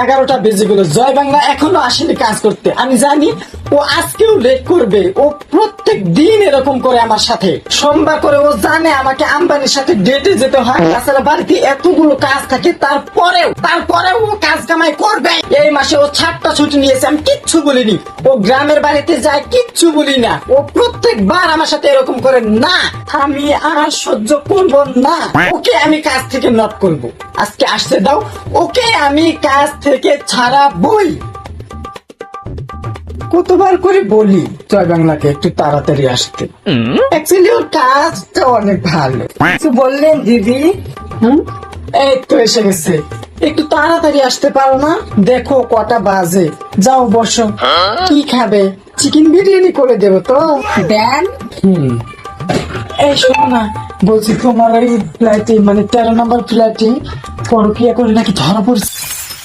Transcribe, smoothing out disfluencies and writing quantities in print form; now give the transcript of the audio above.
11টা বেজে গেল, জয় বাংলা এখনো আসেনি কাজ করতে। আমি জানি ও আজকেও লেট করবে। ও প্রত্যেক দিন এরকম করে আমার সাথে। সোমবার করে ও জানে আমাকে আম্বানির সাথে ডেটে যেতে হয়। তাছাড়া বাড়িতে এতগুলো কাজ থাকে, তারপরেও ও কাজ কামাই করবে। এই মাসে ও 7টা ছুটি নিয়েছে, আমি কিচ্ছু বলিনি। ও গ্রামের বাড়িতে যায়, কিচ্ছু বলি না। ও প্রত্যেকবার আমার সাথে এরকম করে। না, আমি আর সহ্য করব না। ওকে আমি কাজ থেকে নট করব। আজকে আসতে দাও, ওকে আমি কাজ থেকে ছাড়াবই। কতবার করে বলি জয় বাংলাকে একটু তাড়াতাড়ি আসতে। অ্যাকচুয়ালি ওর কাজটা অনেক ভালো। কিছু বললেন দিদি? এই তো এসে গেছে। একটু তাড়াতাড়ি আসতে পারো না? দেখো কটা বাজে। যাও বসো। কি খাবে? চিকেন বিরিয়ানি করে দেবো তো? দেন। এই শোনো না, বলছি তোমার এই ফ্ল্যাটে মানে 13 নম্বর ফ্ল্যাটে পরকিয়া করে নাকি ধরা পড়ছে।